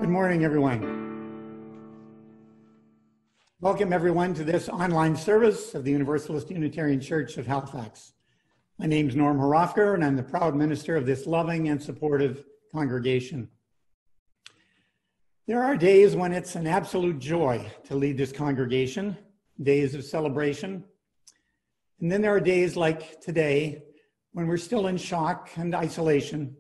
Good morning, everyone. Welcome, everyone, to this online service of the Universalist Unitarian Church of Halifax. My name is Norm Horofker, and I'm the proud minister of this loving and supportive congregation. There are days when it's an absolute joy to lead this congregation, days of celebration. And then there are days like today when we're still in shock and isolation.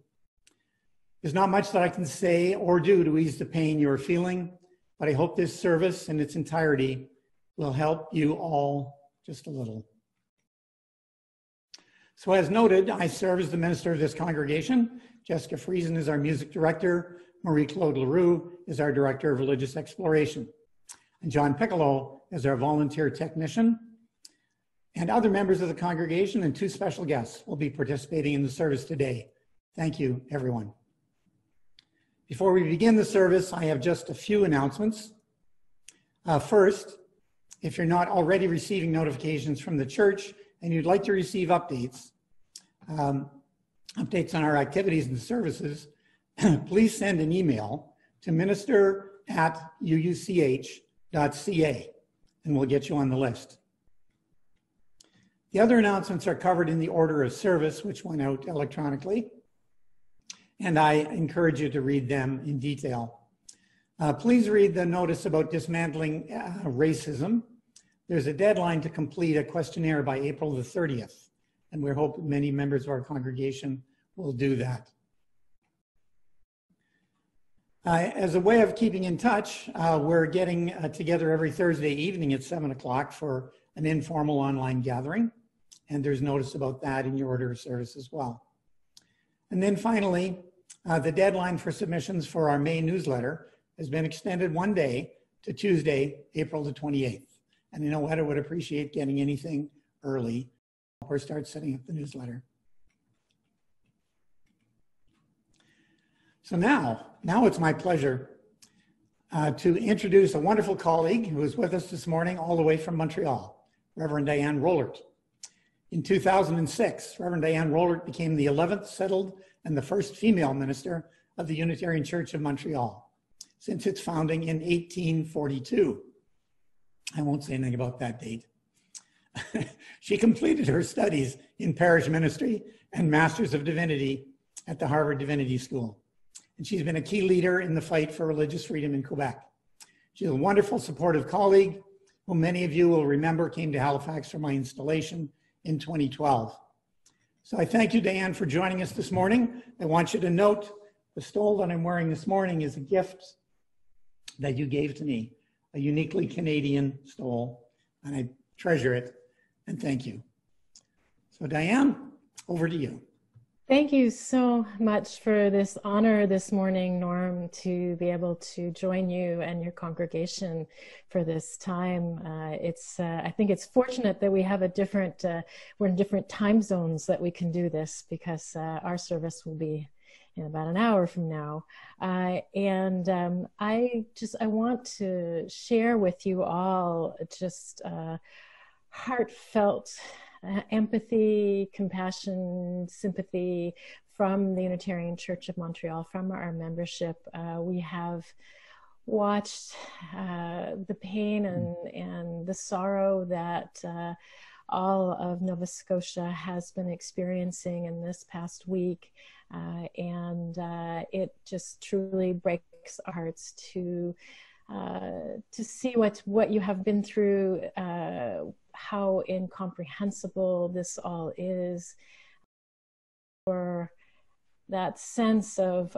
There's not much that I can say or do to ease the pain you're feeling, but I hope this service in its entirety will help you all just a little. So as noted, I serve as the minister of this congregation. Jessica Friesen is our music director. Marie-Claude Leroux is our director of religious exploration. And John Piccolo is our volunteer technician. And other members of the congregation and two special guests will be participating in the service today. Thank you, everyone. Before we begin the service, I have just a few announcements. First, if you're not already receiving notifications from the church and you'd like to receive updates on our activities and services, please send an email to minister@uuch.ca and we'll get you on the list. The other announcements are covered in the order of service, which went out electronically, and I encourage you to read them in detail. Please read the notice about dismantling racism. There's a deadline to complete a questionnaire by April the 30th, and we hope many members of our congregation will do that. As a way of keeping in touch, we're getting together every Thursday evening at 7 o'clock for an informal online gathering, and there's notice about that in your order of service as well. And then finally, the deadline for submissions for our May newsletter has been extended one day to Tuesday, April the 28th. And you know what? I would appreciate getting anything early or start setting up the newsletter. So now it's my pleasure to introduce a wonderful colleague who is with us this morning all the way from Montreal, Reverend Diane Rollert. In 2006, Reverend Diane Rollert became the 11th settled and the first female minister of the Unitarian Church of Montreal since its founding in 1842. I won't say anything about that date. She completed her studies in parish ministry and Masters of Divinity at the Harvard Divinity School. And she's been a key leader in the fight for religious freedom in Quebec. She's a wonderful, supportive colleague who many of you will remember came to Halifax for my installation in 2012. So I thank you, Diane, for joining us this morning. I want you to note the stole that I'm wearing this morning is a gift that you gave to me, a uniquely Canadian stole, and I treasure it, and thank you. So Diane, over to you. Thank you so much for this honor this morning, Norm, to be able to join you and your congregation for this time. I think it's fortunate that we have we're in different time zones that we can do this, because our service will be in about an hour from now. I want to share with you all just heartfelt empathy, compassion, sympathy from the Unitarian Church of Montreal, from our membership. We have watched the pain and the sorrow that all of Nova Scotia has been experiencing in this past week. It just truly breaks our hearts to see what you have been through, how incomprehensible this all is, for that sense of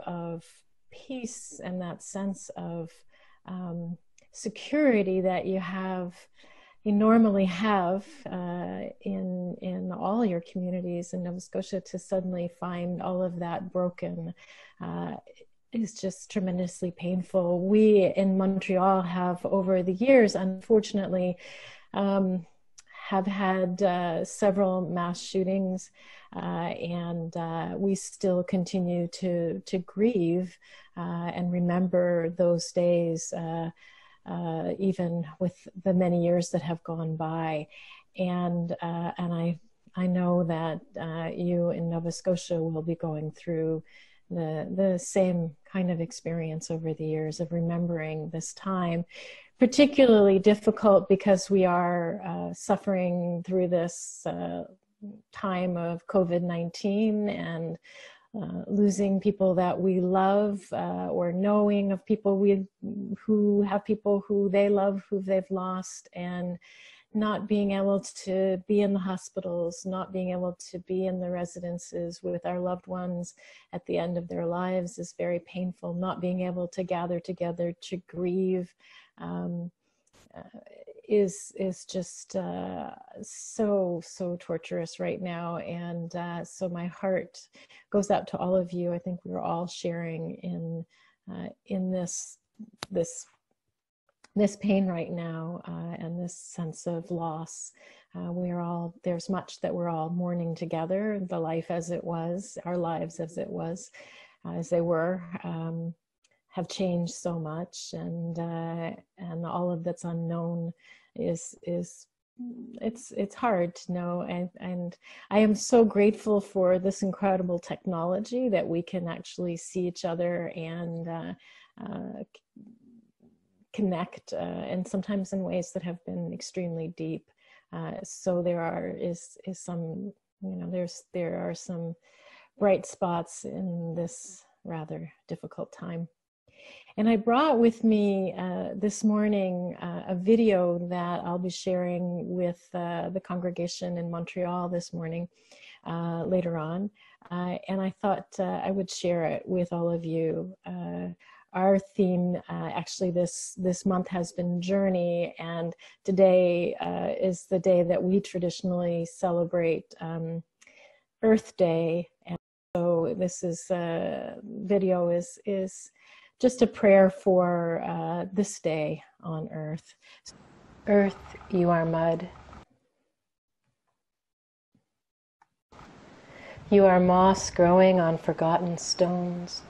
peace and that sense of security that you normally have in all your communities in Nova Scotia. To suddenly find all of that broken is just tremendously painful. We in Montreal have, over the years, unfortunately, have had several mass shootings, and we still continue to grieve and remember those days, even with the many years that have gone by. And I know that you in Nova Scotia will be going through the same kind of experience over the years of remembering this time, particularly difficult because we are suffering through this time of COVID-19 and losing people that we love, or knowing of people who have people who they love, who they've lost, and not being able to be in the hospitals, not being able to be in the residences with our loved ones at the end of their lives is very painful. Not being able to gather together to grieve is just so torturous right now. And so my heart goes out to all of you. I think we're all sharing in this pain right now, and this sense of loss. There's much that we're all mourning together. The life as it was, our lives as they were, have changed so much, and all of that's unknown it's hard to know. And I am so grateful for this incredible technology that we can actually see each other and connect, and sometimes in ways that have been extremely deep. So there are some bright spots in this rather difficult time. And I brought with me this morning a video that I'll be sharing with the congregation in Montreal this morning, later on. And I thought I would share it with all of you. Our theme actually this month has been Journey, and today is the day that we traditionally celebrate Earth Day. And so this video is just a prayer for this day on Earth. Earth, you are mud. You are moss growing on forgotten stones.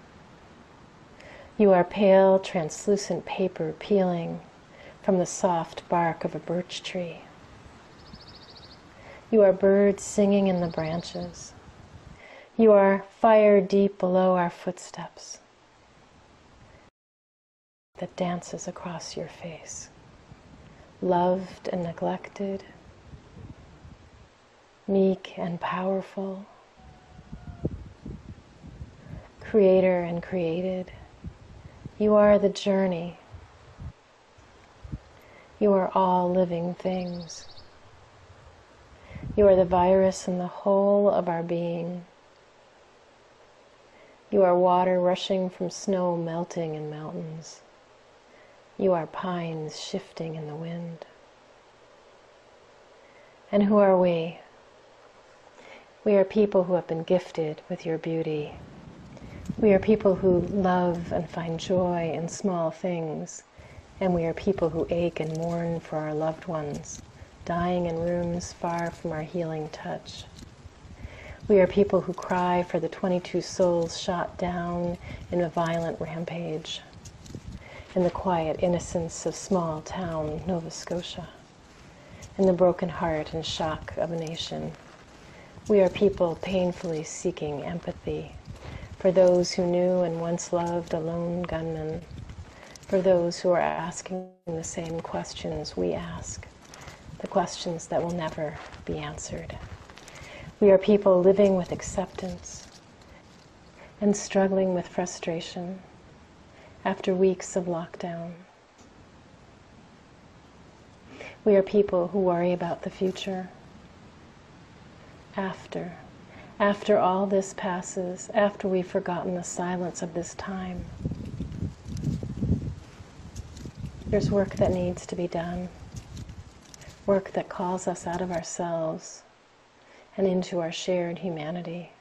You are pale, translucent paper peeling from the soft bark of a birch tree. You are birds singing in the branches. You are fire deep below our footsteps that dances across your face, loved and neglected, meek and powerful, creator and created. You are the journey. You are all living things. You are the virus in the whole of our being. You are water rushing from snow melting in mountains. You are pines shifting in the wind. And who are we? We are people who have been gifted with your beauty. We are people who love and find joy in small things. And we are people who ache and mourn for our loved ones, dying in rooms far from our healing touch. We are people who cry for the 22 souls shot down in a violent rampage, in the quiet innocence of small town Nova Scotia, in the broken heart and shock of a nation. We are people painfully seeking empathy for those who knew and once loved a lone gunman, for those who are asking the same questions we ask, the questions that will never be answered. We are people living with acceptance and struggling with frustration after weeks of lockdown. We are people who worry about the future. After all this passes, after we've forgotten the silence of this time, there's work that needs to be done, work that calls us out of ourselves and into our shared humanity,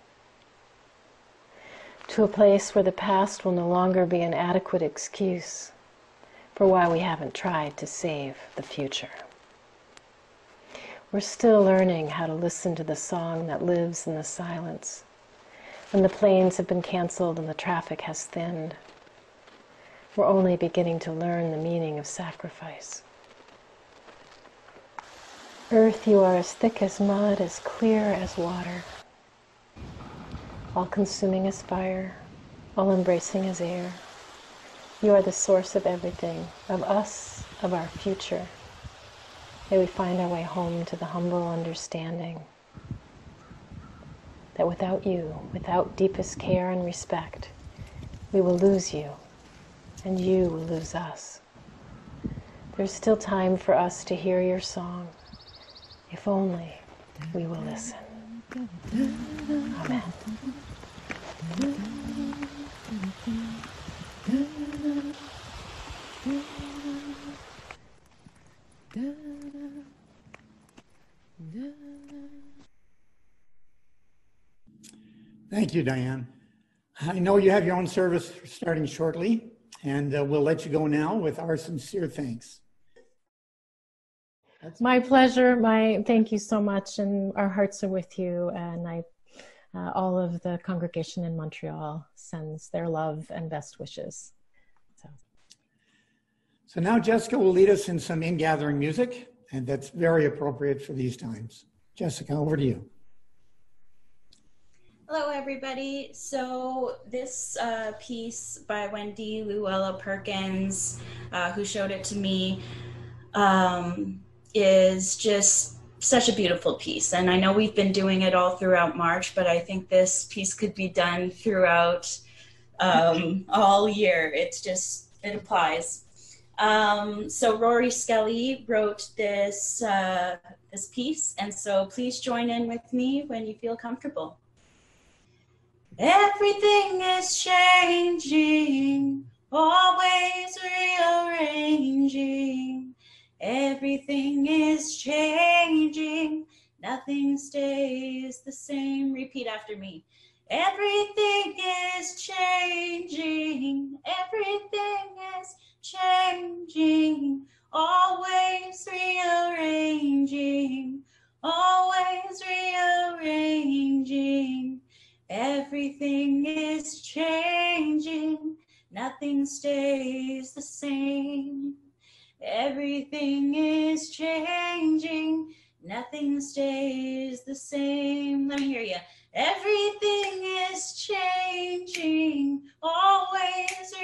to a place where the past will no longer be an adequate excuse for why we haven't tried to save the future. We're still learning how to listen to the song that lives in the silence, when the planes have been canceled and the traffic has thinned. We're only beginning to learn the meaning of sacrifice. Earth, you are as thick as mud, as clear as water, all-consuming as fire, all embracing as air. You are the source of everything, of us, of our future. May we find our way home to the humble understanding that without you, without deepest care and respect, we will lose you, and you will lose us. There's still time for us to hear your song, if only we will listen. Amen. Thank you, Diane. I know you have your own service starting shortly, and we'll let you go now with our sincere thanks. My pleasure. Thank you so much, and our hearts are with you. And all of the congregation in Montreal sends their love and best wishes. So now Jessica will lead us in some in-gathering music, and that's very appropriate for these times. Jessica, over to you. Hello, everybody. So this piece by Wendy Luella Perkins, who showed it to me, is just such a beautiful piece. And I know we've been doing it all throughout March, but I think this piece could be done throughout all year. It applies. So Rory Skelly wrote this piece, and so please join in with me when you feel comfortable. Everything is changing, always rearranging. Everything is changing, nothing stays the same. Repeat after me. Everything is changing, everything is changing, always rearranging, always rearranging. Everything is changing, nothing stays the same. Everything is changing, nothing stays the same. Let me hear you. Everything is changing, always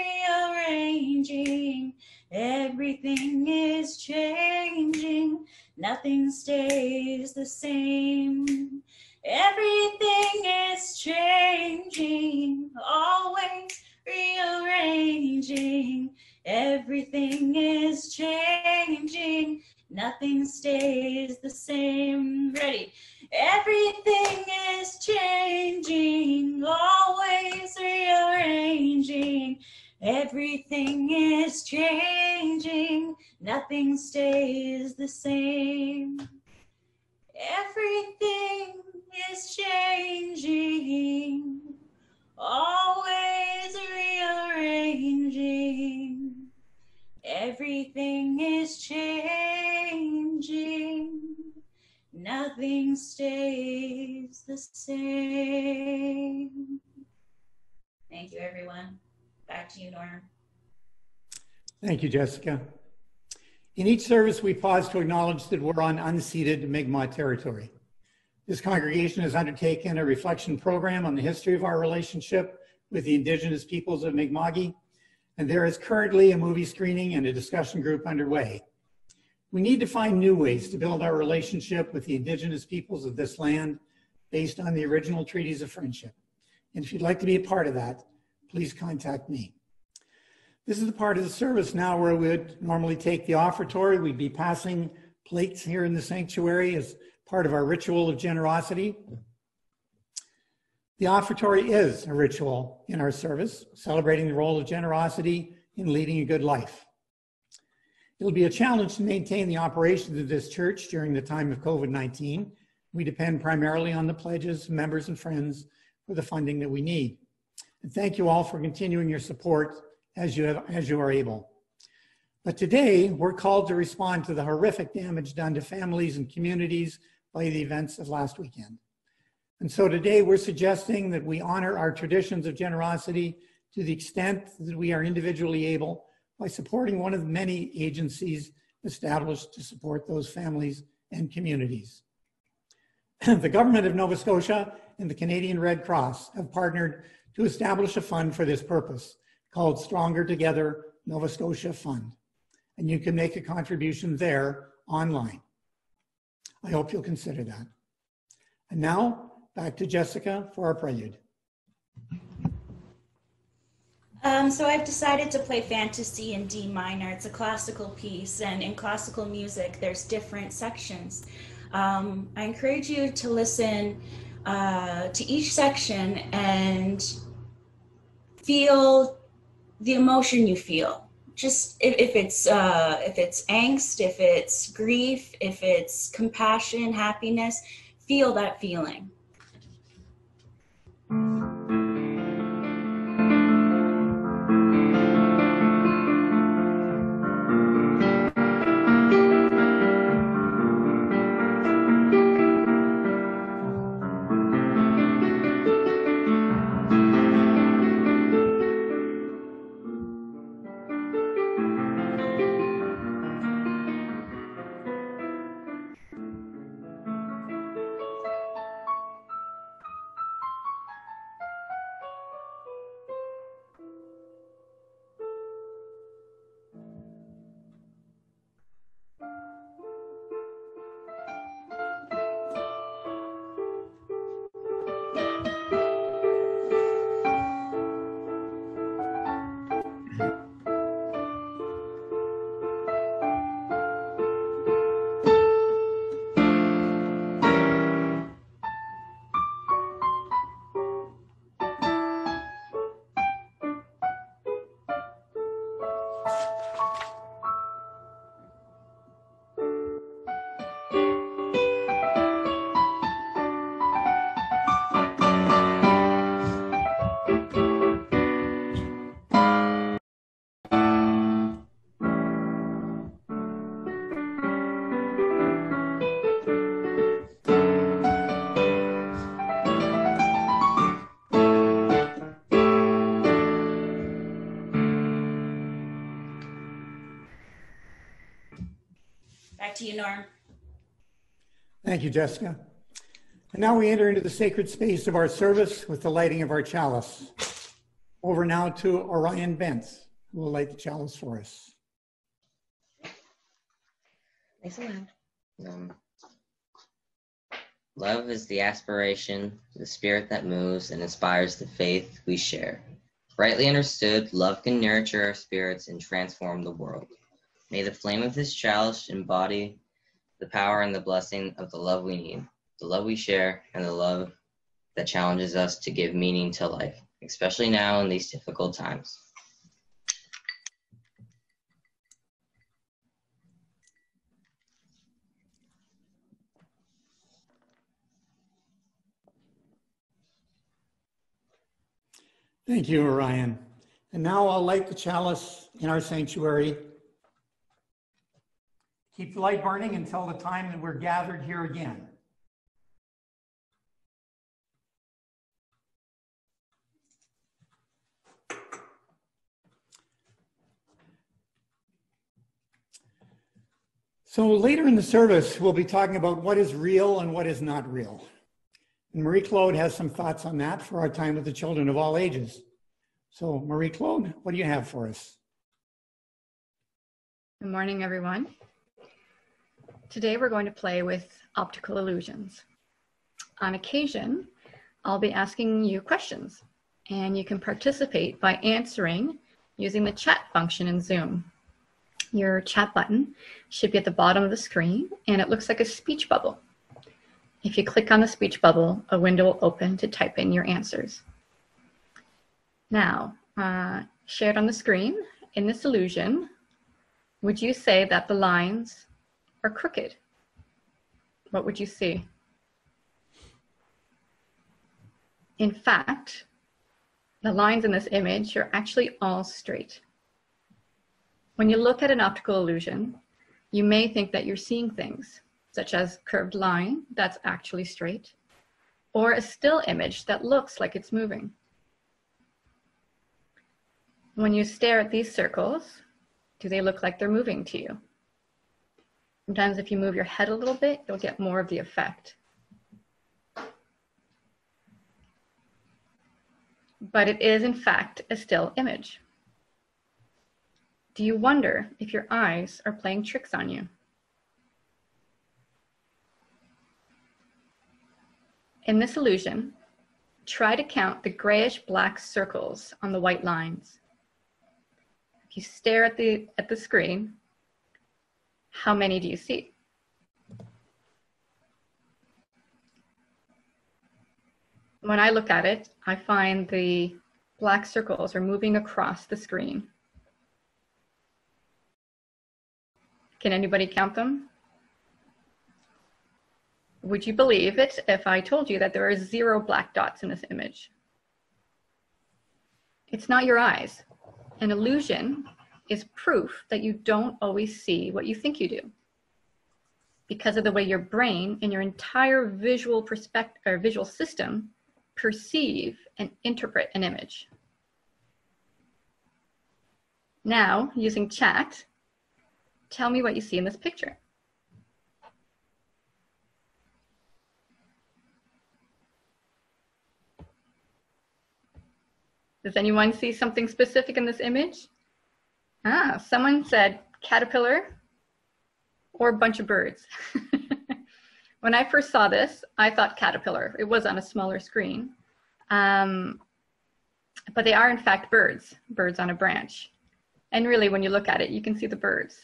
rearranging. Everything is changing, nothing stays the same. Everything is changing, always rearranging. Everything is changing, nothing stays the same. Ready? Everything is changing, always rearranging. Everything is changing, nothing stays the same. Everything is changing, always rearranging. Everything is changing, nothing stays the same. Thank you, everyone. Back to you, Norm. Thank you, Jessica. In each service, we pause to acknowledge that we're on unceded Mi'kmaq territory. This congregation has undertaken a reflection program on the history of our relationship with the Indigenous peoples of Mi'kmaq, and there is currently a movie screening and a discussion group underway. We need to find new ways to build our relationship with the Indigenous peoples of this land based on the original treaties of friendship. And if you'd like to be a part of that, please contact me. This is the part of the service now where we would normally take the offertory. We'd be passing plates here in the sanctuary as part of our ritual of generosity. The offertory is a ritual in our service, celebrating the role of generosity in leading a good life. It'll be a challenge to maintain the operations of this church during the time of COVID-19. We depend primarily on the pledges of members and friends for the funding that we need. And thank you all for continuing your support as you are able. But today, we're called to respond to the horrific damage done to families and communities by the events of last weekend. And so today, we're suggesting that we honor our traditions of generosity to the extent that we are individually able by supporting one of the many agencies established to support those families and communities. The government of Nova Scotia and the Canadian Red Cross have partnered to establish a fund for this purpose called Stronger Together Nova Scotia Fund. And you can make a contribution there online. I hope you'll consider that. And now, back to Jessica for our prelude. So I've decided to play Fantasy in D minor. It's a classical piece, and in classical music, there's different sections. I encourage you to listen to each section and feel the emotion you feel. Just if it's angst, if it's grief, if it's compassion, happiness, feel that feeling. Back to you, Norm. Thank you, Jessica. And now we enter into the sacred space of our service with the lighting of our chalice. Over now to Orion Bentz, who will light the chalice for us. Nice and loud. Love is the aspiration, the spirit that moves and inspires the faith we share. Rightly understood, love can nurture our spirits and transform the world. May the flame of this chalice embody the power and the blessing of the love we need, the love we share, and the love that challenges us to give meaning to life, especially now in these difficult times. Thank you, Orion. And now I'll light the chalice in our sanctuary. Keep the light burning until the time that we're gathered here again. So later in the service, we'll be talking about what is real and what is not real. And Marie-Claude has some thoughts on that for our time with the children of all ages. So Marie-Claude, what do you have for us? Good morning, everyone. Today we're going to play with optical illusions. On occasion, I'll be asking you questions, and you can participate by answering using the chat function in Zoom. Your chat button should be at the bottom of the screen, and it looks like a speech bubble. If you click on the speech bubble, a window will open to type in your answers. Now, shared on the screen, in this illusion, would you say that the lines are crooked? What would you see? In fact, the lines in this image are actually all straight. When you look at an optical illusion, you may think that you're seeing things, such as a curved line that's actually straight, or a still image that looks like it's moving. When you stare at these circles, do they look like they're moving to you? Sometimes if you move your head a little bit, you'll get more of the effect. but it is in fact a still image. Do you wonder if your eyes are playing tricks on you? In this illusion, try to count the grayish black circles on the white lines. If you stare at the screen, how many do you see? When I look at it, I find the black circles are moving across the screen. Can anybody count them? Would you believe it if I told you that there are 0 black dots in this image? It's not your eyes. An illusion is proof that you don't always see what you think you do, because of the way your brain and your entire visual system perceive and interpret an image. Now, using chat, tell me what you see in this picture. Does anyone see something specific in this image? Someone said caterpillar or a bunch of birds. When I first saw this, I thought caterpillar. It was on a smaller screen. But they are in fact birds on a branch. And really, when you look at it, you can see the birds.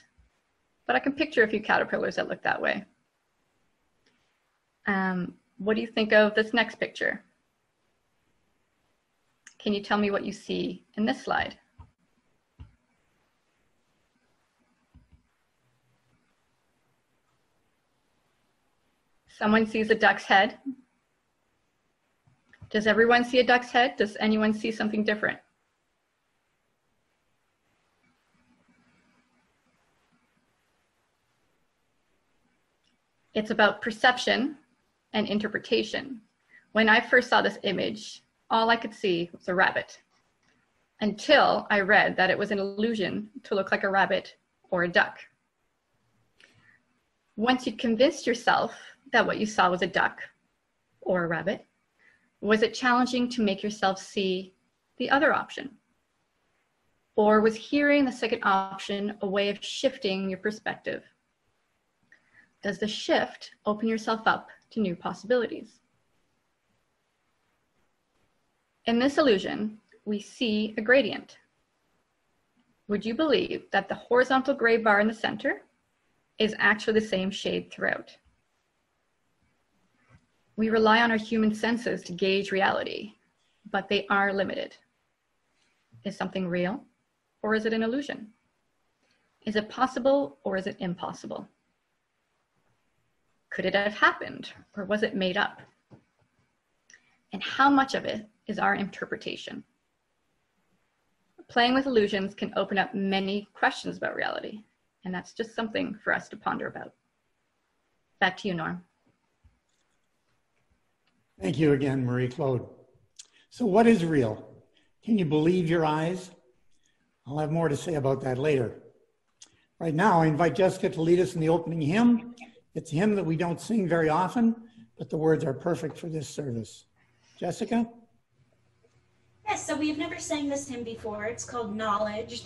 But I can picture a few caterpillars that look that way. What do you think of this next picture? Can you tell me what you see in this slide? Someone sees a duck's head. Does everyone see a duck's head? Does anyone see something different? It's about perception and interpretation. When I first saw this image, all I could see was a rabbit, until I read that it was an illusion to look like a rabbit or a duck. Once you convinced yourself that what you saw was a duck or a rabbit, was it challenging to make yourself see the other option? Or was hearing the second option a way of shifting your perspective? Does the shift open yourself up to new possibilities? In this illusion, we see a gradient. Would you believe that the horizontal gray bar in the center is actually the same shade throughout? We rely on our human senses to gauge reality, but they are limited. Is something real, or is it an illusion? Is it possible, or is it impossible? Could it have happened, or was it made up? And how much of it is our interpretation? Playing with illusions can open up many questions about reality, and that's just something for us to ponder about. Back to you, Norm. Thank you again, Marie-Claude. So what is real? Can you believe your eyes? I'll have more to say about that later. Right now, I invite Jessica to lead us in the opening hymn. It's a hymn that we don't sing very often, but the words are perfect for this service. Jessica? Yes, so we've never sang this hymn before. It's called Knowledge.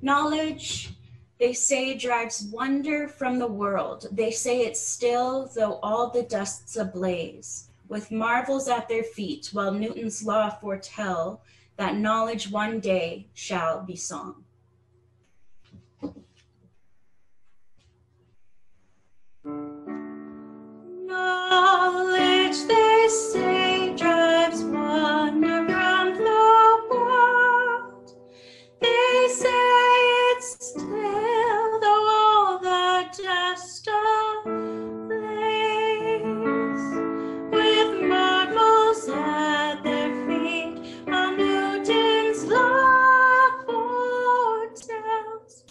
Knowledge, they say, drives wonder from the world. They say it's still, though all the dust's ablaze, with marvels at their feet, while Newton's law foretell that knowledge one day shall be song. Knowledge, they say, drives wonder from the world. They say it's still, though all the dust ablaze, with marvels at their feet, while Newton's law foretells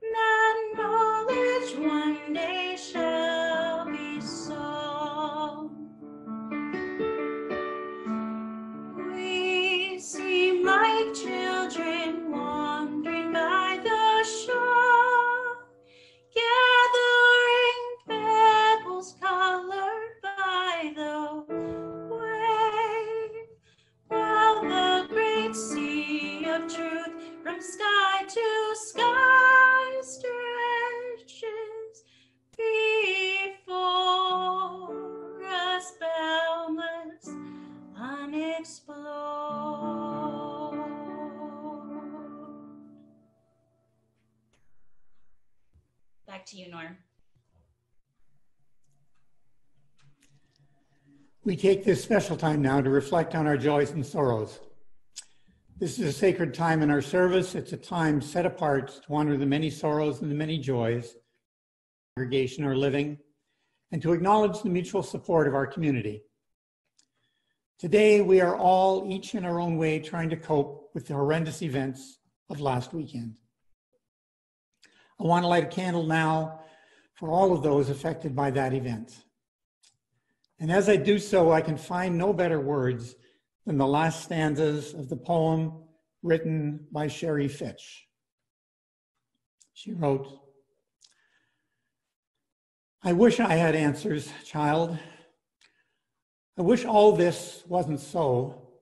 that knowledge one day shall be song. We seem like children wandering by the shore, gathering pebbles colored by the wave, while to you, Norm. We take this special time now to reflect on our joys and sorrows. This is a sacred time in our service. It's a time set apart to honor the many sorrows and the many joys the congregation are living, and to acknowledge the mutual support of our community. Today, we are all, each in our own way, trying to cope with the horrendous events of last weekend. I want to light a candle now for all of those affected by that event. And as I do so, I can find no better words than the last stanzas of the poem written by Sherry Fitch. She wrote, "I wish I had answers, child. I wish all this wasn't so.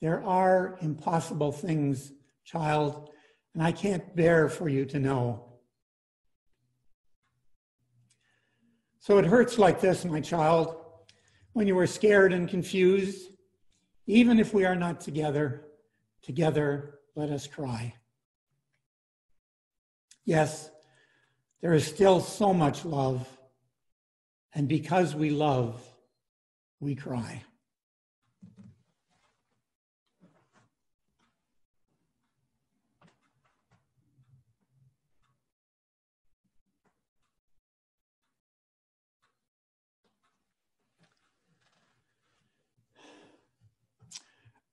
There are impossible things, child, and I can't bear for you to know. So it hurts like this, my child, when you are scared and confused. Even if we are not together, together let us cry. Yes, there is still so much love, and because we love, we cry."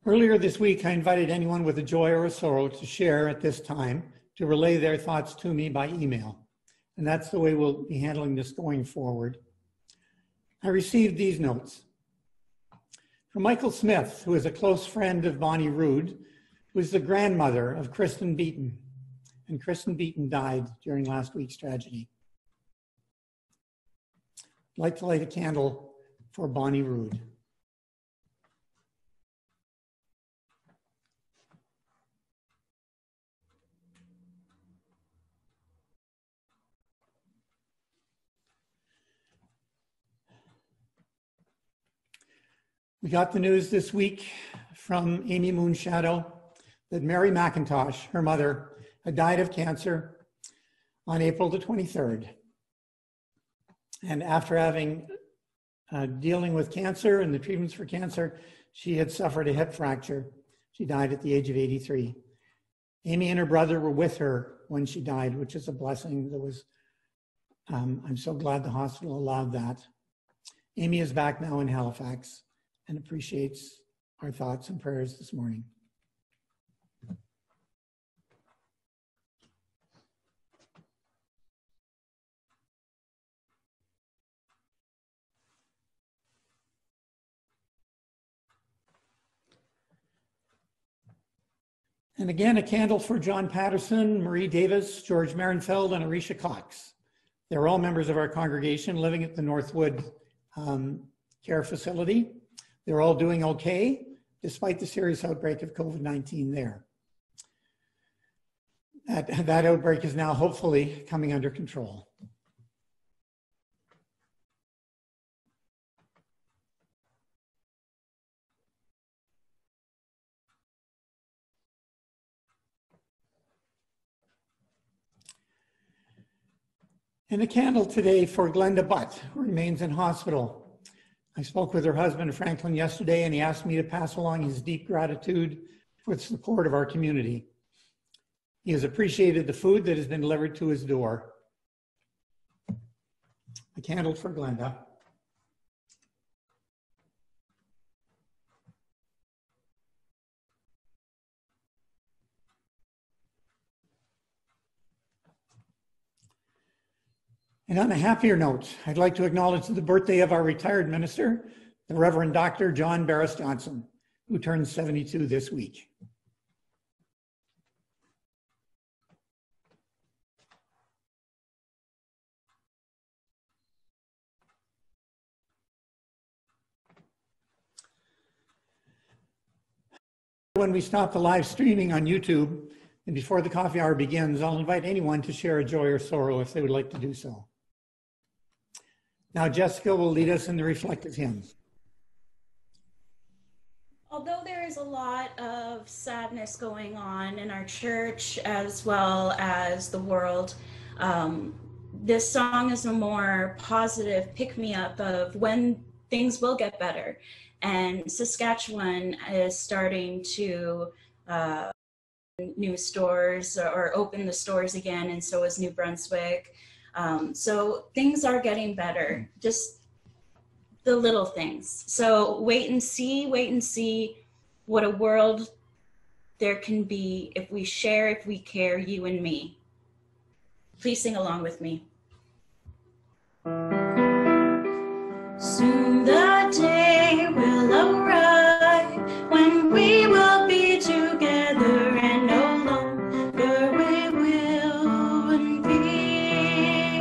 Earlier this week, I invited anyone with a joy or a sorrow to share at this time, to relay their thoughts to me by email. And that's the way we'll be handling this going forward. I received these notes from Michael Smith, who is a close friend of Bonnie Rood, who is the grandmother of Kristen Beaton. And Kristen Beaton died during last week's tragedy. I'd like to light a candle for Bonnie Rood. We got the news this week from Amy Moonshadow that Mary McIntosh, her mother, had died of cancer on April the 23rd. And after having dealing with cancer and the treatments for cancer, she had suffered a hip fracture. She died at the age of 83. Amy and her brother were with her when she died, which is a blessing. That was, I'm so glad the hospital allowed that. Amy is back now in Halifax and appreciates our thoughts and prayers this morning. And again, a candle for John Patterson, Marie Davis, George Marenfeld, and Arisha Cox. They're all members of our congregation living at the Northwood Care Facility. They're all doing okay, despite the serious outbreak of COVID-19 there. That outbreak is now hopefully coming under control. And a candle today for Glenda Butt, who remains in hospital. I spoke with her husband, Franklin, yesterday, and he asked me to pass along his deep gratitude for the support of our community. He has appreciated the food that has been delivered to his door. A candle for Glenda. And on a happier note, I'd like to acknowledge the birthday of our retired minister, the Reverend Dr. John Barris Johnson, who turns 72 this week. When we stop the live streaming on YouTube and before the coffee hour begins, I'll invite anyone to share a joy or sorrow if they would like to do so. Now, Jessica will lead us in the reflective hymn. Although there is a lot of sadness going on in our church as well as the world, this song is a more positive pick-me-up of when things will get better. And Saskatchewan is starting to new stores or open the stores again, and so is New Brunswick. So things are getting better, just the little things. So wait and see what a world there can be if we share, if we care, you and me. Please sing along with me. Soon the day will arrive when we will be together and no longer we will weep,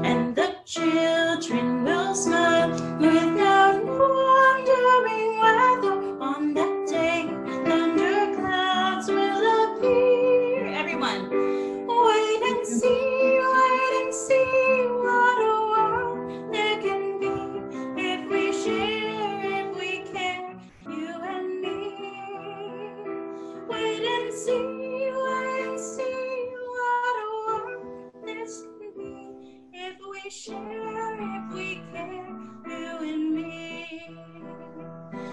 and the children will smile without wondering whether on that day thunderclouds will appear. Everyone, wait and see what a world there can be if we share, if we care, you and me. Wait and see what a world this can be if we share, if we care, you and me.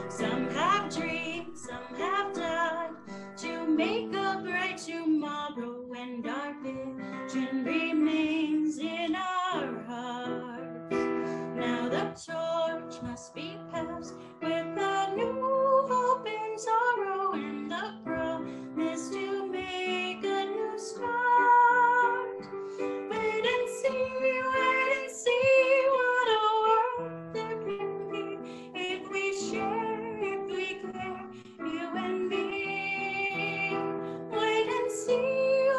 Some have dreamed, some have died to make a bright tomorrow, and our vision remains in our hearts. Now the torch must be passed with a new hope and sorrow, and the promise to make a new start. Wait and see what a world there can be if we share, if we care, you and me. Wait and see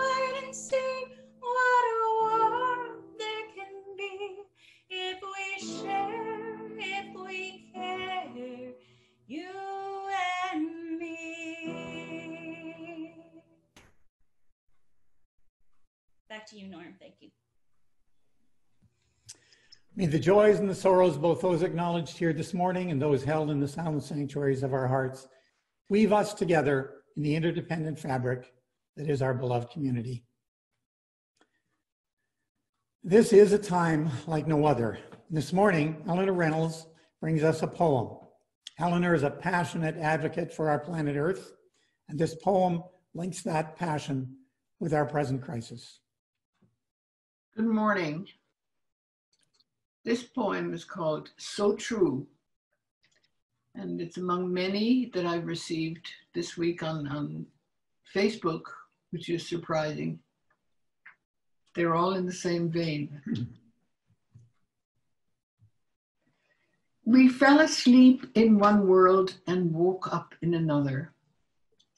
what a world there can be if we share, if we care, you and me. Back to you, Norm. Thank you. May the joys and the sorrows, both those acknowledged here this morning and those held in the silent sanctuaries of our hearts, weave us together in the interdependent fabric that is our beloved community. This is a time like no other. This morning, Eleanor Reynolds brings us a poem. Eleanor is a passionate advocate for our planet Earth, and this poem links that passion with our present crisis. Good morning. This poem is called So True, and it's among many that I've received this week on Facebook, which is surprising. They're all in the same vein. We fell asleep in one world and woke up in another.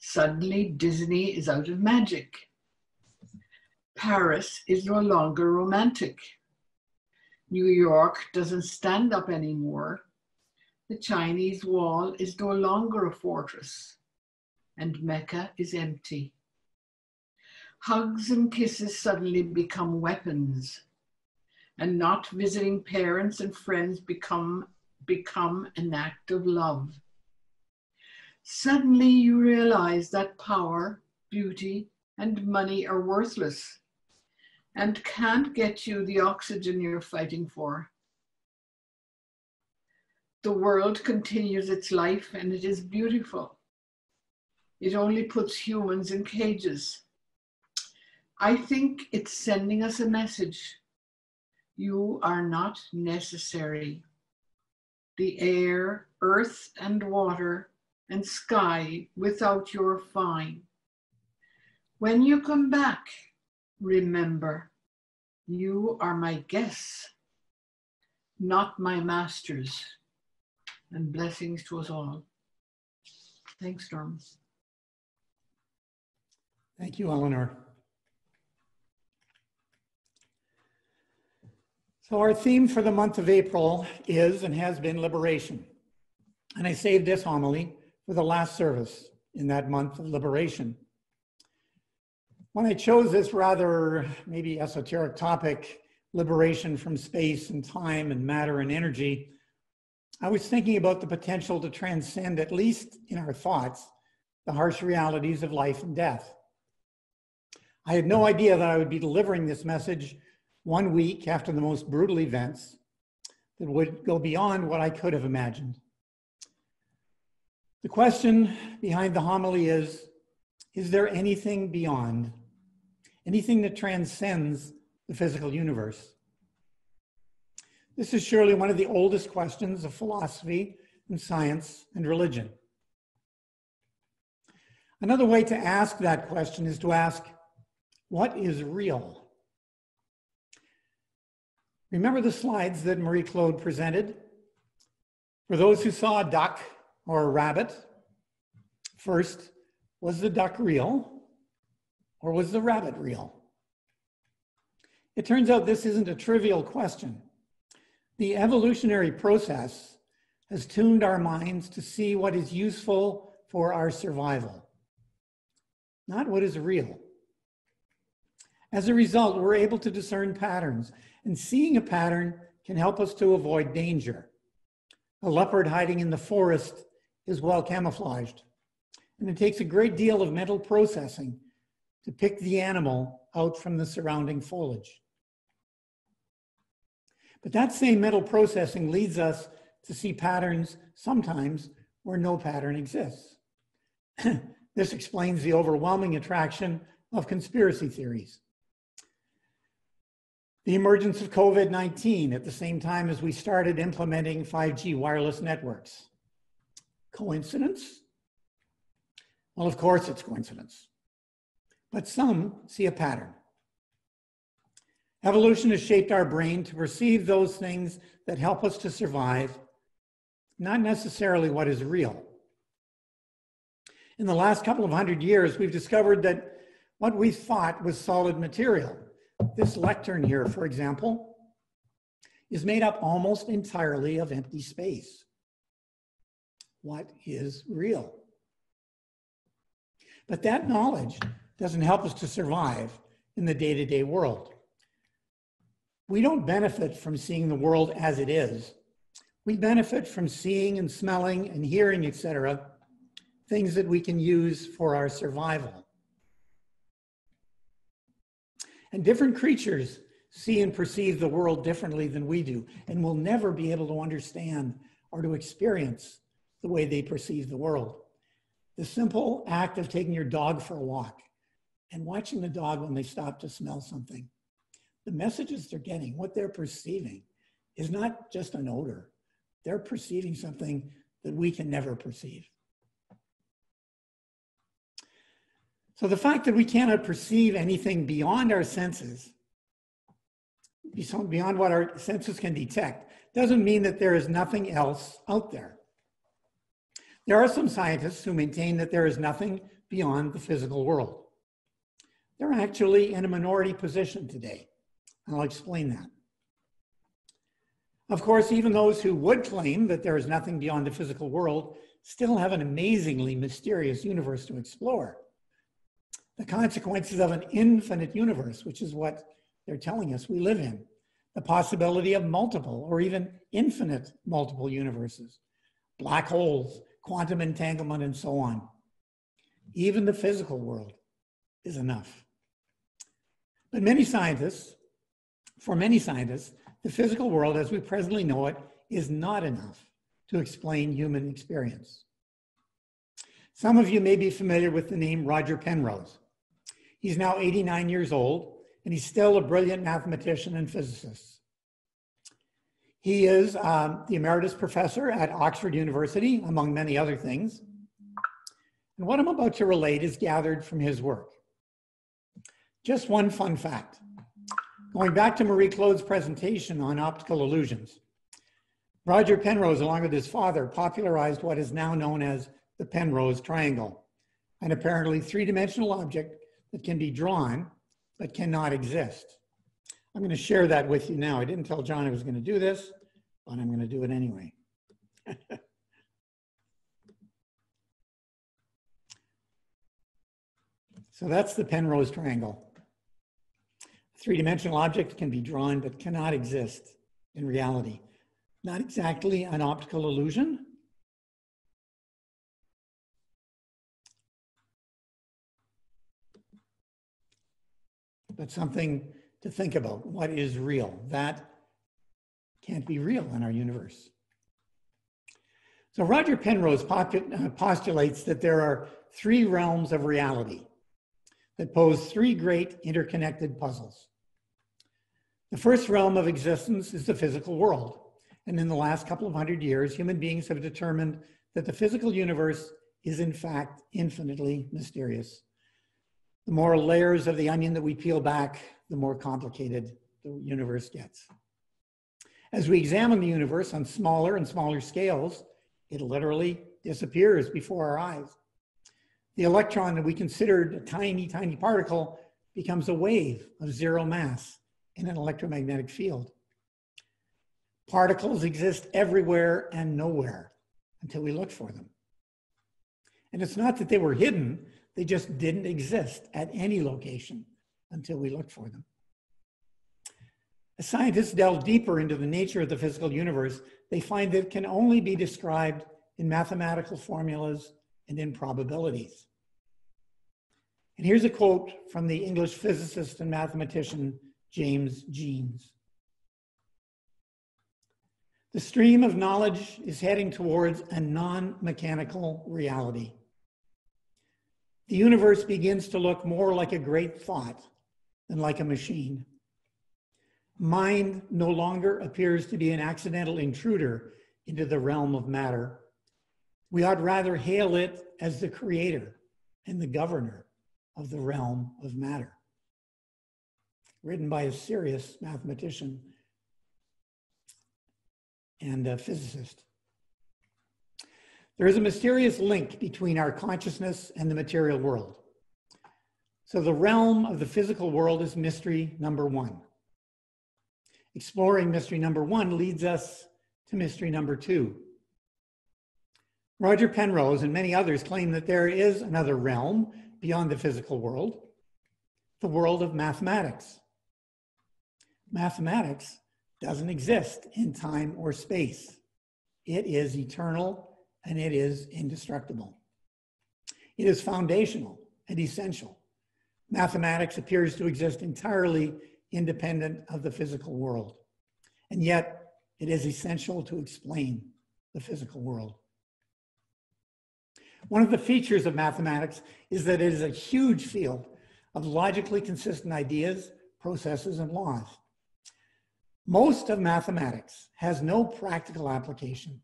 Suddenly, Disney is out of magic. Paris is no longer romantic. New York doesn't stand up anymore. The Chinese wall is no longer a fortress, and Mecca is empty. Hugs and kisses suddenly become weapons, and not visiting parents and friends become an act of love. Suddenly you realize that power, beauty, and money are worthless and can't get you the oxygen you're fighting for. The world continues its life, and it is beautiful. It only puts humans in cages. I think it's sending us a message. You are not necessary. The air, earth, and water, and sky without you are fine. When you come back, remember, you are my guests, not my masters. And blessings to us all. Thanks, Norm. Thank you, Eleanor. So our theme for the month of April is and has been liberation. And I saved this homily for the last service in that month of liberation. When I chose this rather maybe esoteric topic, liberation from space and time and matter and energy, I was thinking about the potential to transcend, at least in our thoughts, the harsh realities of life and death. I had no idea that I would be delivering this message 1 week after the most brutal events that would go beyond what I could have imagined. The question behind the homily is there anything beyond, anything that transcends the physical universe? This is surely one of the oldest questions of philosophy and science and religion. Another way to ask that question is to ask, what is real? Remember the slides that Marie-Claude presented? For those who saw a duck or a rabbit, first, was the duck real or was the rabbit real? It turns out this isn't a trivial question. The evolutionary process has tuned our minds to see what is useful for our survival, not what is real. As a result, we're able to discern patterns, and seeing a pattern can help us to avoid danger. A leopard hiding in the forest is well camouflaged, and it takes a great deal of mental processing to pick the animal out from the surrounding foliage. But that same mental processing leads us to see patterns sometimes where no pattern exists. This explains the overwhelming attraction of conspiracy theories. The emergence of COVID-19 at the same time as we started implementing 5G wireless networks. Coincidence? Well, of course it's coincidence. But some see a pattern. Evolution has shaped our brain to perceive those things that help us to survive, not necessarily what is real. In the last couple of 100 years, we've discovered that what we thought was solid material, this lectern here, for example, is made up almost entirely of empty space. What is real? But that knowledge doesn't help us to survive in the day-to-day world. We don't benefit from seeing the world as it is. We benefit from seeing and smelling and hearing, etc., things that we can use for our survival. And different creatures see and perceive the world differently than we do, and will never be able to understand or to experience the way they perceive the world. The simple act of taking your dog for a walk and watching the dog when they stop to smell something, the messages they're getting, what they're perceiving, is not just an odor. They're perceiving something that we can never perceive. So the fact that we cannot perceive anything beyond our senses, beyond what our senses can detect, doesn't mean that there is nothing else out there. There are some scientists who maintain that there is nothing beyond the physical world. They're actually in a minority position today. I'll explain that. Of course, even those who would claim that there is nothing beyond the physical world still have an amazingly mysterious universe to explore. The consequences of an infinite universe, which is what they're telling us we live in. The possibility of multiple or even infinite multiple universes. Black holes, quantum entanglement, and so on. Even the physical world is enough. But for many scientists, the physical world as we presently know it is not enough to explain human experience. Some of you may be familiar with the name Roger Penrose. He's now 89 years old, and he's still a brilliant mathematician and physicist. He is the emeritus professor at Oxford University, among many other things. And what I'm about to relate is gathered from his work. Just one fun fact. Going back to Marie-Claude's presentation on optical illusions, Roger Penrose, along with his father, popularized what is now known as the Penrose triangle, an apparently three-dimensional object that can be drawn but cannot exist. I'm going to share that with you now. I didn't tell John I was going to do this, but I'm going to do it anyway. So that's the Penrose triangle. Three-dimensional object can be drawn but cannot exist in reality. Not exactly an optical illusion, but something to think about what is real. That can't be real in our universe. So Roger Penrose postulates that there are three realms of reality that pose three great interconnected puzzles. The first realm of existence is the physical world. And in the last couple of hundred years, human beings have determined that the physical universe is in fact infinitely mysterious. The more layers of the onion that we peel back, the more complicated the universe gets. As we examine the universe on smaller and smaller scales, it literally disappears before our eyes. The electron that we considered a tiny, tiny particle becomes a wave of zero mass in an electromagnetic field. Particles exist everywhere and nowhere until we look for them. And it's not that they were hidden, they just didn't exist at any location until we looked for them. As scientists delve deeper into the nature of the physical universe, they find that it can only be described in mathematical formulas and in probabilities. And here's a quote from the English physicist and mathematician James Jeans. The stream of knowledge is heading towards a non-mechanical reality. The universe begins to look more like a great thought than like a machine. Mind no longer appears to be an accidental intruder into the realm of matter. We ought rather hail it as the creator and the governor of the realm of matter. Written by a serious mathematician and a physicist. There is a mysterious link between our consciousness and the material world. So the realm of the physical world is mystery number one. Exploring mystery number one leads us to mystery number two. Roger Penrose and many others claim that there is another realm beyond the physical world, the world of mathematics. Mathematics doesn't exist in time or space. It is eternal and it is indestructible. It is foundational and essential. Mathematics appears to exist entirely independent of the physical world, and yet it is essential to explain the physical world. One of the features of mathematics is that it is a huge field of logically consistent ideas, processes, and laws. Most of mathematics has no practical application.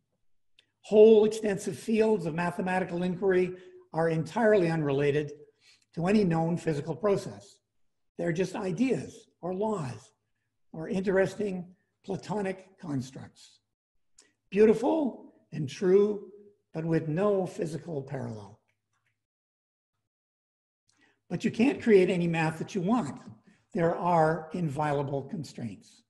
Whole extensive fields of mathematical inquiry are entirely unrelated to any known physical process. They're just ideas or laws or interesting Platonic constructs. Beautiful and true, but with no physical parallel. But you can't create any math that you want. There are inviolable constraints.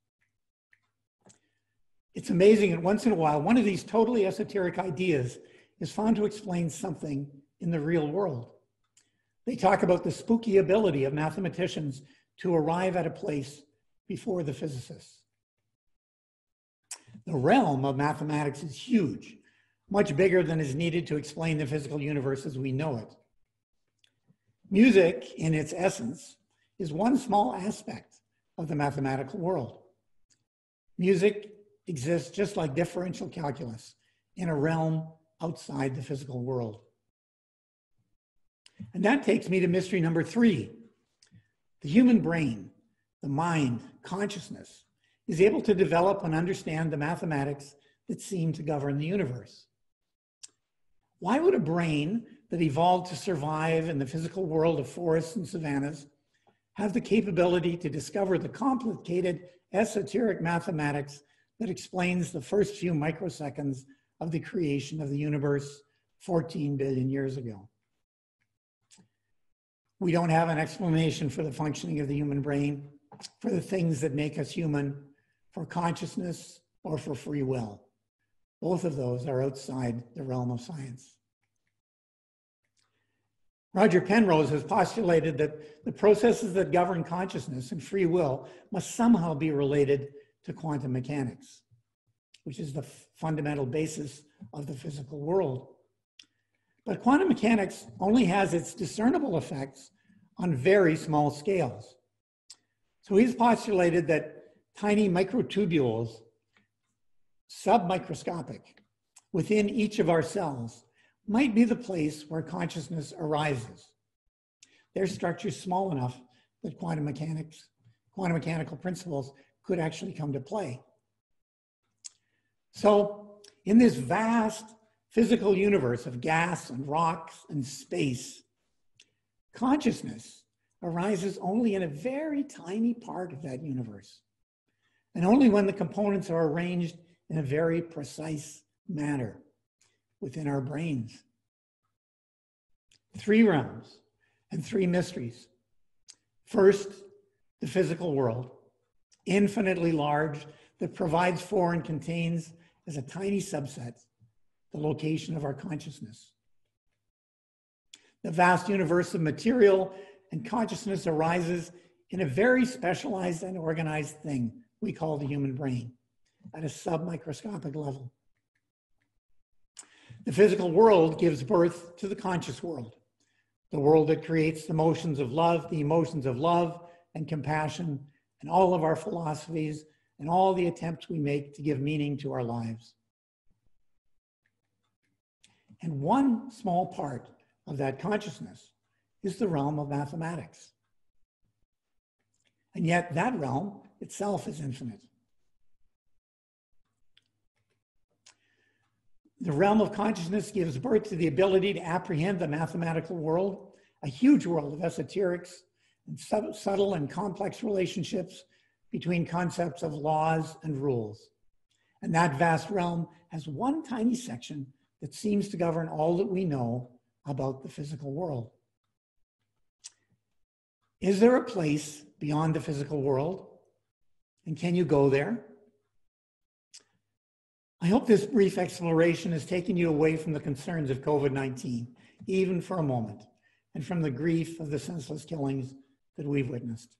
It's amazing that once in a while, one of these totally esoteric ideas is found to explain something in the real world. They talk about the spooky ability of mathematicians to arrive at a place before the physicists. The realm of mathematics is huge, much bigger than is needed to explain the physical universe as we know it. Music, in its essence, is one small aspect of the mathematical world. Music exists just like differential calculus in a realm outside the physical world. And that takes me to mystery number three. The human brain, the mind, consciousness, is able to develop and understand the mathematics that seem to govern the universe. Why would a brain that evolved to survive in the physical world of forests and savannas have the capability to discover the complicated, esoteric mathematics that explains the first few microseconds of the creation of the universe 14 billion years ago? We don't have an explanation for the functioning of the human brain, for the things that make us human, for consciousness, or for free will. Both of those are outside the realm of science. Roger Penrose has postulated that the processes that govern consciousness and free will must somehow be related to quantum mechanics, which is the fundamental basis of the physical world. But quantum mechanics only has its discernible effects on very small scales. So he's postulated that tiny microtubules, submicroscopic, within each of our cells might be the place where consciousness arises. Their structure is small enough that quantum mechanical principles could actually come to play. So in this vast physical universe of gas and rocks and space, consciousness arises only in a very tiny part of that universe, and only when the components are arranged in a very precise manner within our brains. 3 realms and 3 mysteries. First, the physical world, infinitely large, that provides for and contains as a tiny subset the location of our consciousness. The vast universe of material and consciousness arises in a very specialized and organized thing we call the human brain at a submicroscopic level. The physical world gives birth to the conscious world, the world that creates the emotions of love and compassion, and all of our philosophies and all the attempts we make to give meaning to our lives. And one small part of that consciousness is the realm of mathematics. And yet that realm itself is infinite. The realm of consciousness gives birth to the ability to apprehend the mathematical world, a huge world of esoterics and subtle and complex relationships between concepts of laws and rules. And that vast realm has one tiny section that seems to govern all that we know about the physical world. Is there a place beyond the physical world? And can you go there? I hope this brief exploration has taken you away from the concerns of COVID-19, even for a moment, and from the grief of the senseless killings that we've witnessed.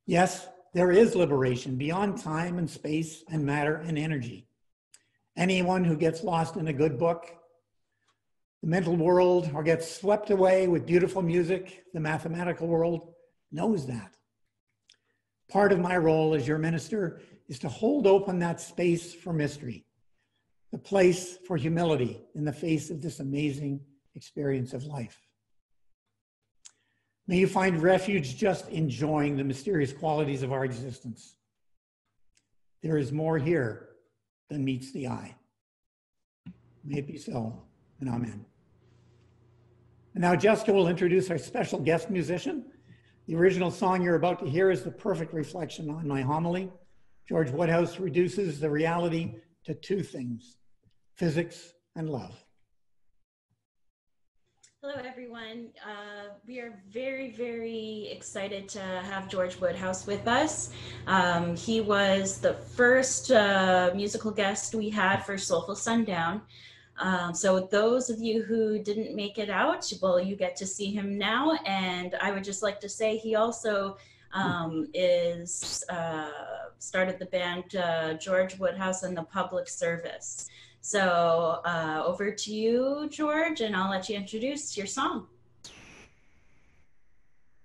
Yes, there is liberation beyond time and space and matter and energy. Anyone who gets lost in a good book, the mental world, or gets swept away with beautiful music, the mathematical world, knows that. Part of my role as your minister is to hold open that space for mystery, the place for humility in the face of this amazing experience of life. May you find refuge just enjoying the mysterious qualities of our existence. There is more here than meets the eye. May it be so, and amen. And now Jessica will introduce our special guest musician. The original song you're about to hear is the perfect reflection on my homily. George Woodhouse reduces the reality to 2 things, physics and love. Hello, everyone. We are very, very excited to have George Woodhouse with us. He was the first musical guest we had for Soulful Sundown. So those of you who didn't make it out, well, you get to see him now. And I would just like to say he also started the band George Woodhouse and the Public Service. So over to you, George, and I'll let you introduce your song.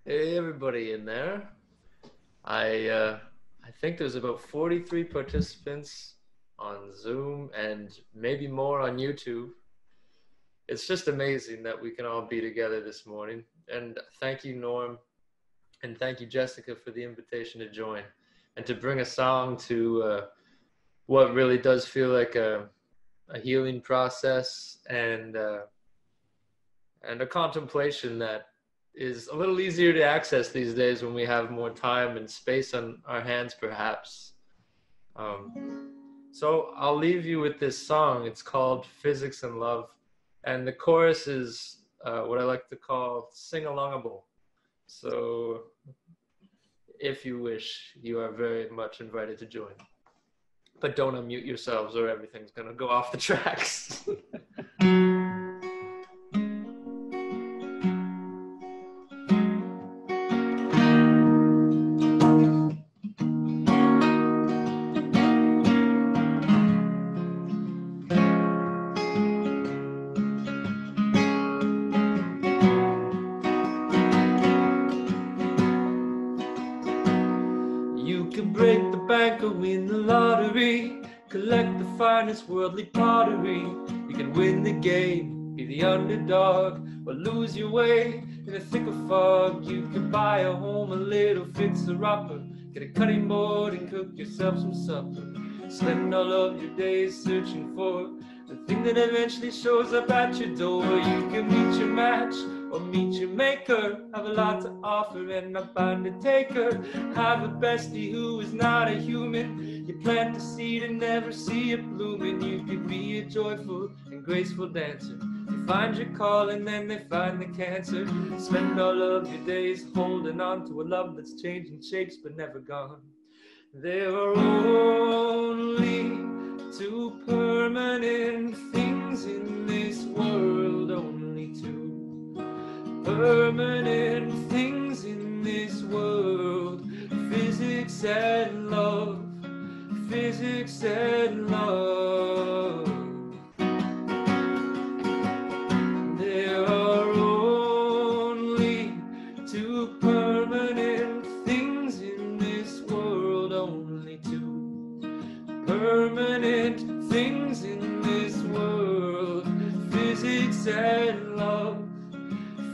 Hey, everybody in there. I think there's about 43 participants on Zoom and maybe more on YouTube. It's just amazing that we can all be together this morning. And thank you, Norm, and thank you, Jessica, for the invitation to join and to bring a song to what really does feel like a healing process and a contemplation that is a little easier to access these days when we have more time and space on our hands, perhaps. So I'll leave you with this song. It's called Physics and Love, and the chorus is what I like to call sing-alongable. So if you wish, you are very much invited to join. But don't unmute yourselves or everything's gonna go off the tracks. collect the finest worldly pottery. You can win the game, be the underdog, or lose your way in a thick of fog. You can buy a home, a little fixer-upper, get a cutting board and cook yourself some supper. Spend all of your days searching for the thing that eventually shows up at your door. You can meet your match or meet your maker, have a lot to offer and not bound to take her. Have a bestie who is not a human. You plant the seed and never see it blooming. You could be a joyful and graceful dancer. You find your call and then they find the cancer. Spend all of your days holding on to a love that's changing shapes but never gone. There are only two permanent things in this world, only two permanent things in this world: physics and love, physics and love. There are only two permanent things in this world, only two permanent things in this world: physics and love,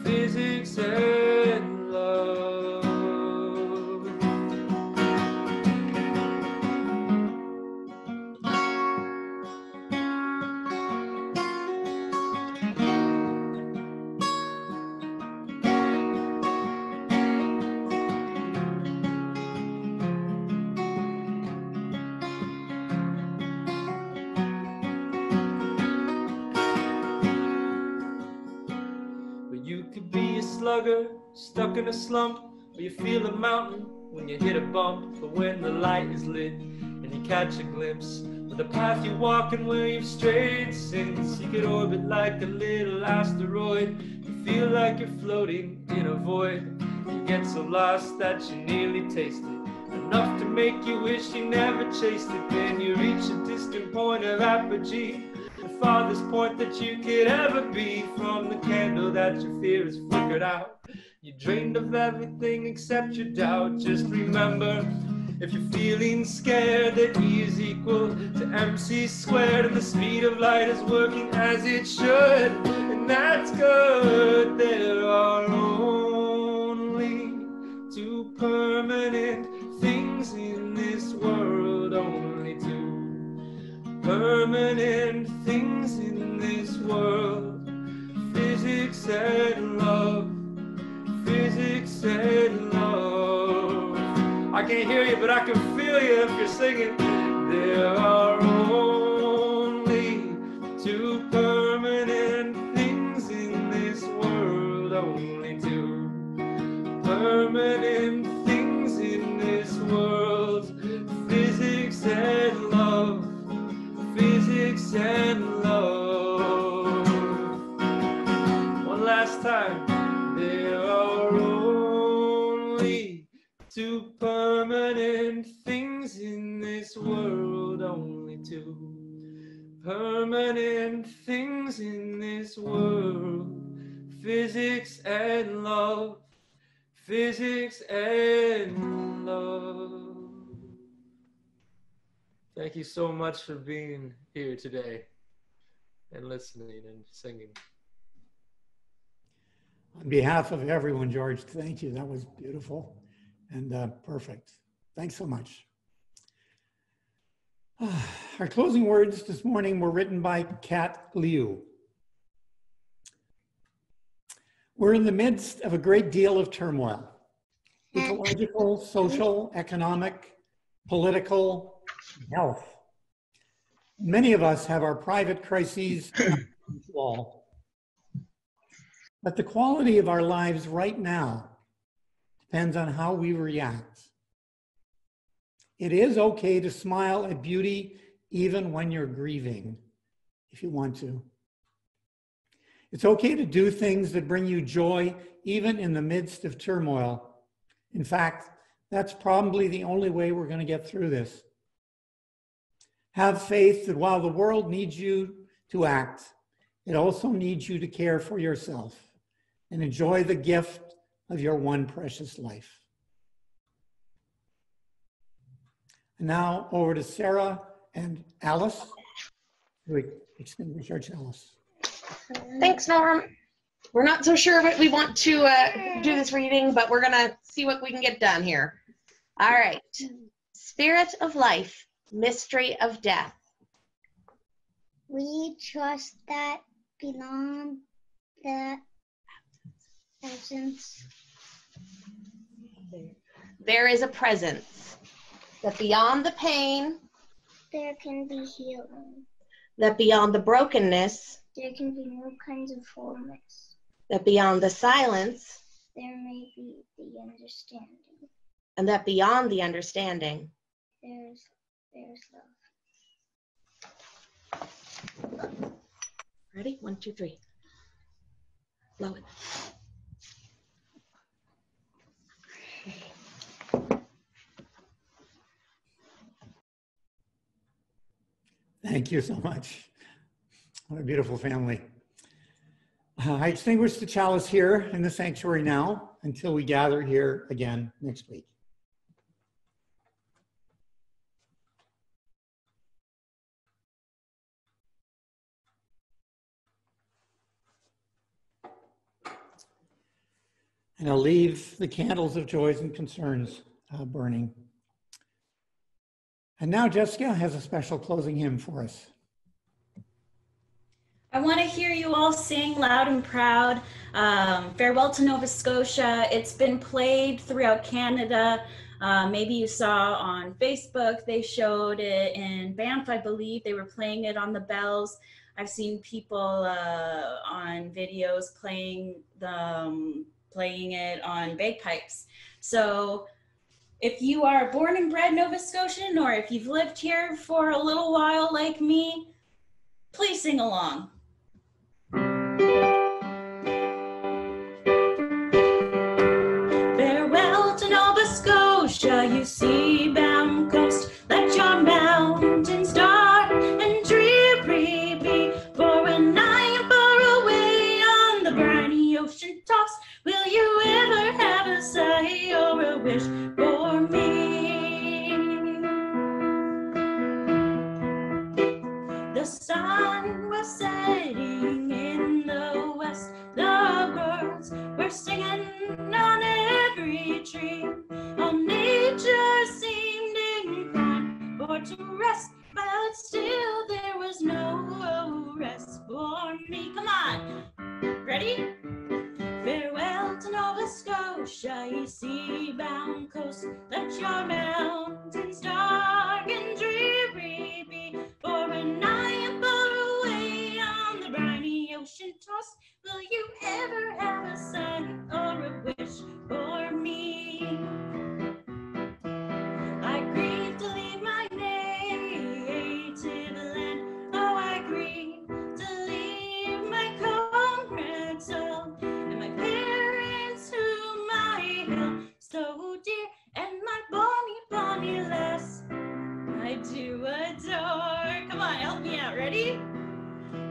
physics and love. Slugger, stuck in a slump, or you feel a mountain when you hit a bump. But when the light is lit and you catch a glimpse of the path you're walking where you've strayed since, you could orbit like a little asteroid. You feel like you're floating in a void. You get so lost that you nearly taste it, enough to make you wish you never chased it. Then you reach a distant point of apogee, the farthest point that you could ever be from the candle that your fear has flickered out. You're drained of everything except your doubt. Just remember, if you're feeling scared, that E is equal to MC squared, and the speed of light is working as it should, and that's good. There are only two permanent things in this world, only two permanent things in this world: physics and love, physics and love. I can't hear you, but I can feel you if you're singing. There are only two permanent things in this world, only two permanent things in this world: physics and love, physics and love. One last time. There are only two permanent things in this world, only two permanent things in this world: physics and love, physics and love. Thank you so much for being here today and listening and singing. On behalf of everyone, George, thank you. That was beautiful and perfect. Thanks so much. Our closing words this morning were written by Kat Liu. We're in the midst of a great deal of turmoil: ecological, social, economic, political, health. Many of us have our private crises under control. But the quality of our lives right now depends on how we react. It is okay to smile at beauty even when you're grieving, if you want to. It's okay to do things that bring you joy even in the midst of turmoil. In fact, that's probably the only way we're going to get through this. Have faith that while the world needs you to act, it also needs you to care for yourself and enjoy the gift of your one precious life. And now over to Sarah and Alice. We extinguish our chalice. Thanks, Norm. We're not so sure what we want to do this reading, but we're gonna see what we can get done here. All right. Spirit of life, mystery of death. We trust that beyond the presence, There is a presence. That beyond the pain, there can be healing. that beyond the brokenness, There can be new kinds of wholeness. that beyond the silence, There may be the understanding. and that beyond the understanding, There's love. ready? 1, 2, 3. Blow it. Thank you so much. What a beautiful family. I extinguish the chalice here in the sanctuary now until we gather here again next week. And I'll leave the candles of joys and concerns burning. And now Jessica has a special closing hymn for us. I want to hear you all sing loud and proud. Farewell to Nova Scotia. It's been played throughout Canada. Maybe you saw on Facebook, they showed it in Banff, I believe. They were playing it on the bells. I've seen people on videos playing it on bagpipes. So if you are born and bred Nova Scotian, or if you've lived here for a little while like me, please sing along. Farewell to Nova Scotia, you sea-bound coast. Let your mountains dark and dreary be. For when I am far away on the briny ocean tops, will you ever have a sigh or a wish for me? The sun was setting in the west. The birds were singing on every tree. All nature seemed inclined for to rest, but still there was no rest for me. Come on, ready? Farewell to Nova Scotia, ye sea-bound coast. Let your mountains dark and dreary be. For when I am far away on the briny ocean tossed, will you ever have a sign or a wish for me? I grieve to leave my native land. Oh, I grieve to leave my comrades all, and my parents whom I held so dear, and my bonny, bonny lass I do adore. Come on, help me out. Ready?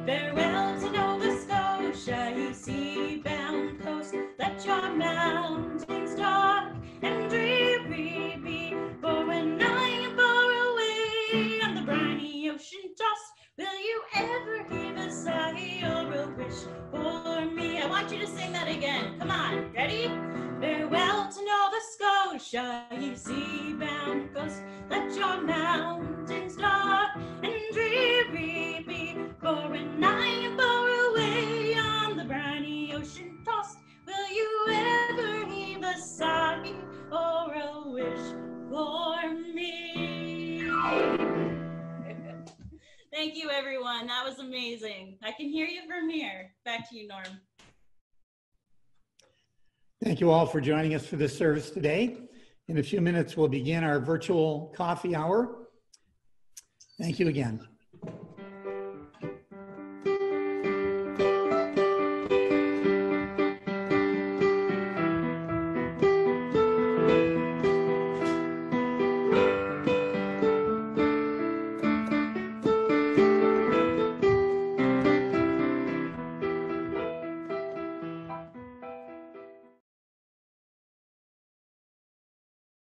Farewell to Nova Scotia, ye sea-bound coast. Let your mountains dark and dreary be. For when I am far away on the briny ocean tossed, will you ever heave a sigh or a wish for me? I want you to sing that again. Come on, ready? Farewell to Nova Scotia, ye sea-bound coast. Let your mountains dark and dreary be. For when I am far away on the briny ocean tossed, will you ever heave a sigh or a wish for me? Thank you, everyone. That was amazing. I can hear you from here. Back to you, Norm. Thank you all for joining us for this service today. In a few minutes, we'll begin our virtual coffee hour. Thank you again.